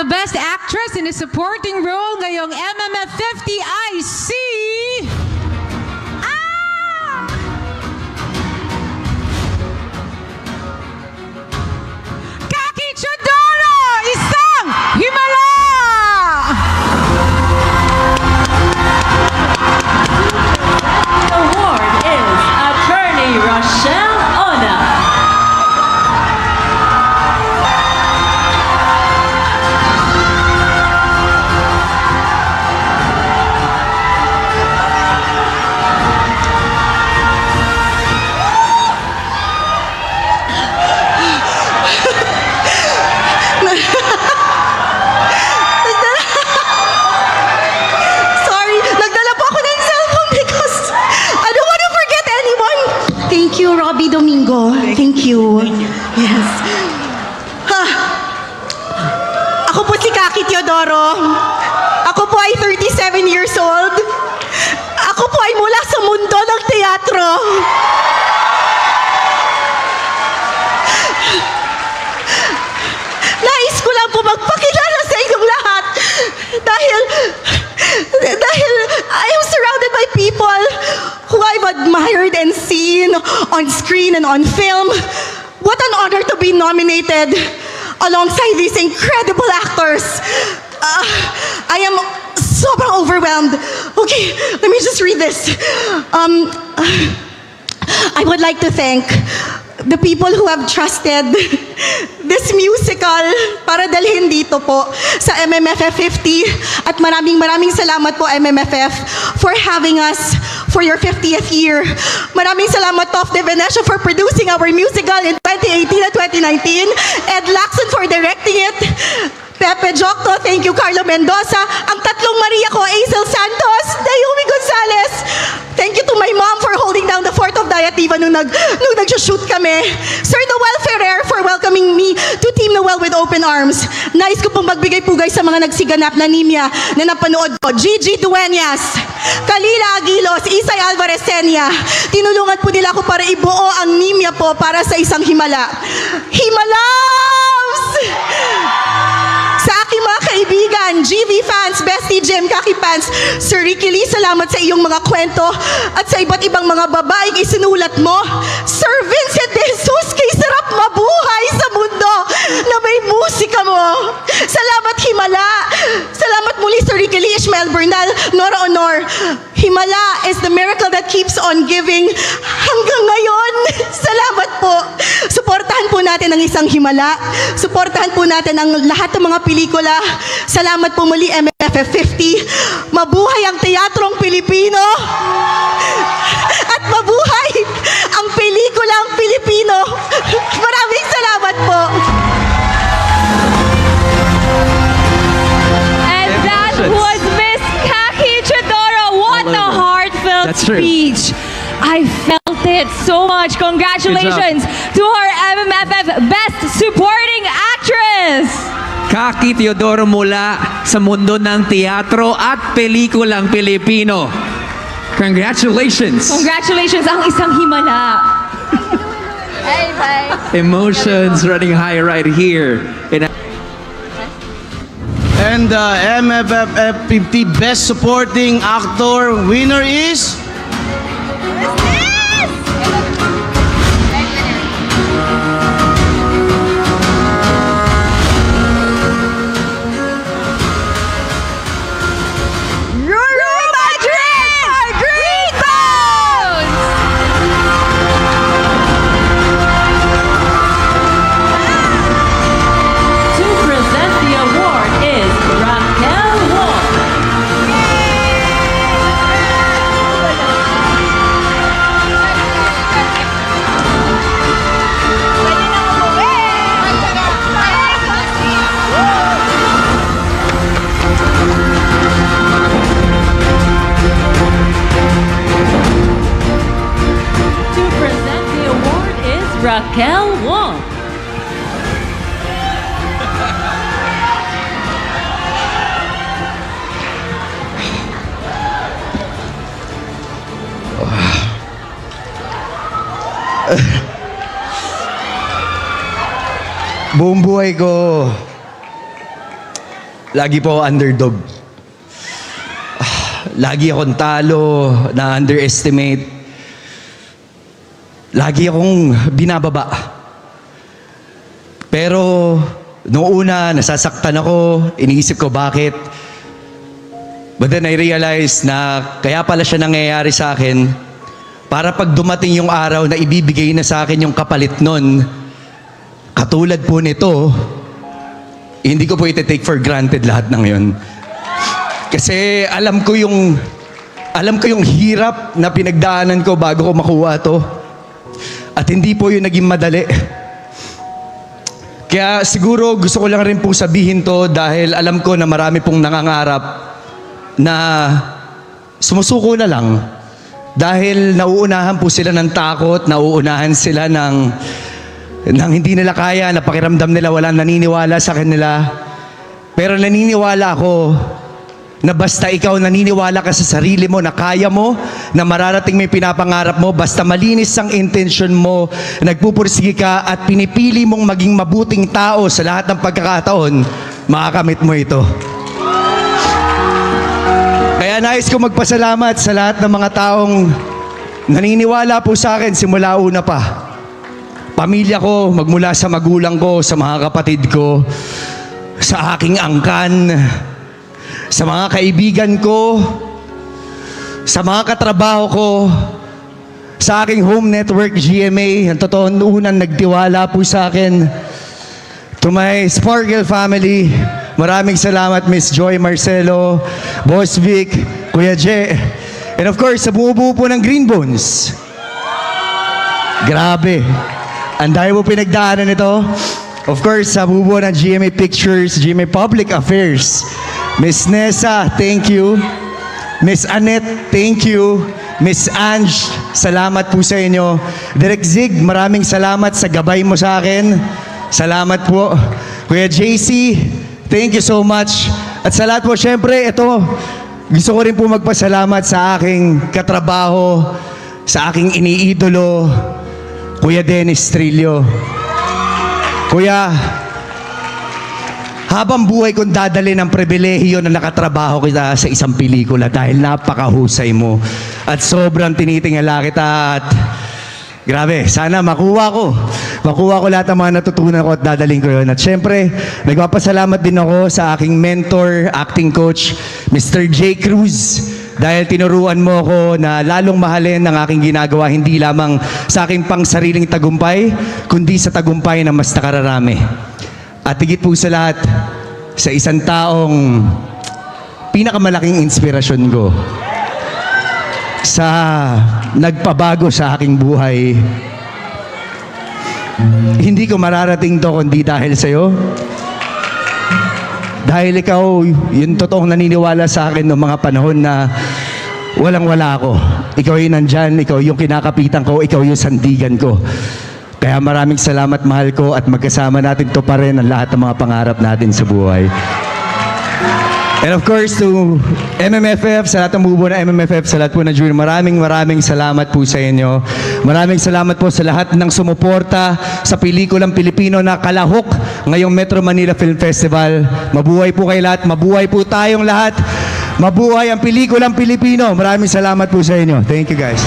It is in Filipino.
the Best Actress in a Supporting Role ngayong MMF 50 ay si... Kaki Chodoro! Isang himala! The award is Attorney Rochelle Ona. Domingo. Thank you. Yes. Ako po si Kaki Teodoro. Ako po ay 37 years old. Ako po ay mula sa mundo ng teatro. Nais ko lang po magpakilala sa inyong lahat dahil I am surrounded by people who I've admired and seen on screen and on film. What an honor to be nominated alongside these incredible actors. I am sobrang overwhelmed. Okay, let me just read this. I would like to thank the people who have trusted this musical para dalhin dito po sa MMFF 50 at maraming salamat po MMFF for having us for your 50th year. Maraming salamat to of the Venetia for producing our musical in 2018 at 2019, Ed Lacson for directing it, Pepe Jocto, thank you Carlo Mendoza, ang tatlong Maria ko, Azel Santos, Naomi Gonzalez, thank you to my mom for holding down the fort of Diativa nung nag-shoot kami, Sir Noel Ferrer for welcoming me to Team Noel with open arms. Nais ko pong magbigay-pugay sa mga nagsiganap na Nimya na napanood ko, Gigi Dueñas, Kalila Aguilos, Isay Alvarez Senia, tinulungan po nila ako para ibuo ang Nimya po para sa isang himala. Himalams! Sa aking mga kaibigan, GV fans, Bestie Jim, Kaki fans, Sir Ricky Lee, salamat sa iyong mga kwento at sa iba't ibang mga babaeng isinulat mo. Sir Vincent De Jesus, kay sarap mabuhay sa mundo na may musika mo. Salamat Himala. Salamat muli Sir Ricky Lee, Ishmael Bernal, Nora Honor. Himala is the miracle that keeps on giving hanggang ngayon. Salamat po. Suportahan po natin ang isang himala. Suportahan po natin ang lahat ng mga pelikula. Salamat po muli MMFF 50. Mabuhay ang teatrong Pilipino. At mabuhay ang pelikulang Pilipino. Maraming salamat po. And that was Miss Kaki Chodoro. What a heartfelt speech. I felt it so much. Congratulations to our MMFF Best Supporting Actress. Kaki Teodoro mula sa mundo ng teatro at pelikulang Pilipino. Congratulations. Congratulations ang isang himala. Emotions running high right here. And the MMFF 50 Best Supporting Actor winner is... Raquel Wong. Buong buhay ko, lagi po underdog. Lagi akong talo, na-underestimate. Lagi akong binababa. Pero, noong una, nasasaktan ako, iniisip ko bakit. But then I realized na kaya pala siya nangyayari sa akin para pag dumating yung araw na ibibigay na sa akin yung kapalit nun, katulad po nito, hindi ko po iti-take for granted lahat ng yun. Kasi alam ko yung hirap na pinagdaanan ko bago ko makuha to. At hindi po yun naging madali. Kaya siguro gusto ko lang rin pong sabihin to dahil alam ko na marami pong nangangarap na sumusuko na lang dahil nauunahan po sila ng takot, nauunahan sila ng hindi nila kaya, na pakiramdam nila walang naniniwala sa kanila. Pero naniniwala ako na basta ikaw naniniwala ka sa sarili mo na kaya mo, na mararating may pinapangarap mo, basta malinis ang intention mo, nagpupursige ka at pinipili mong maging mabuting tao sa lahat ng pagkakataon, makakamit mo ito. Kaya nais ko magpasalamat sa lahat ng mga taong naniniwala po sa akin simula una pa. Pamilya ko, magmula sa magulang ko, sa mga kapatid ko, sa aking angkan, sa mga kaibigan ko, sa mga katrabaho ko, sa aking home network GMA, ang totoo unang nagtiwala po sa akin. To my Sparkle family, maraming salamat Miss Joy Marcelo, Boss Vic, Kuya Je, and of course sa bumubuo po ng Green Bones. Grabe, ang dahil mo pinagdaanan ito. Of course sa bumubuo ng GMA Pictures, GMA Public Affairs, Miss Nessa, thank you. Miss Annette, thank you. Miss Ange, salamat po sa inyo. Direk Zig, maraming salamat sa gabay mo sa akin. Salamat po. Kuya JC, thank you so much. At sa lahat po, syempre, ito, gusto ko rin po magpasalamat sa aking katrabaho, sa aking iniidolo, Kuya Dennis Trillo. Kuya, habang buhay kong dadali ng pribilehiyo na nakatrabaho kita sa isang pelikula dahil napakahusay mo at sobrang tinitingala kita at grabe, sana makuha ko lahat ng mga natutunan ko at dadaling ko yun. At syempre, nagpapasalamat din ako sa aking mentor, acting coach, Mr. J. Cruz, dahil tinuruan mo ako na lalong mahalin ang aking ginagawa, hindi lamang sa aking pangsariling tagumpay, kundi sa tagumpay na mas nakararami. At higit po sa lahat, sa isang taong pinakamalaking inspirasyon ko sa nagpabago sa aking buhay. Hindi ko mararating to kundi dahil sa'yo. Dahil ikaw, yung totoong naniniwala sa akin noong mga panahon na walang-wala ako. Ikaw yung nandyan, ikaw yung kinakapitan ko, ikaw yung sandigan ko. Kaya maraming salamat, mahal ko, at magkasama natin to pa rin ang lahat ng mga pangarap natin sa buhay. And of course, to MMFF, sa lahat ng bubuo na MMFF, sa lahat po na jury, maraming salamat po sa inyo. Maraming salamat po sa lahat ng sumuporta sa pelikulang Pilipino na kalahok ngayong Metro Manila Film Festival. Mabuhay po kayo lahat, mabuhay po tayong lahat, mabuhay ang pelikulang Pilipino. Maraming salamat po sa inyo. Thank you guys.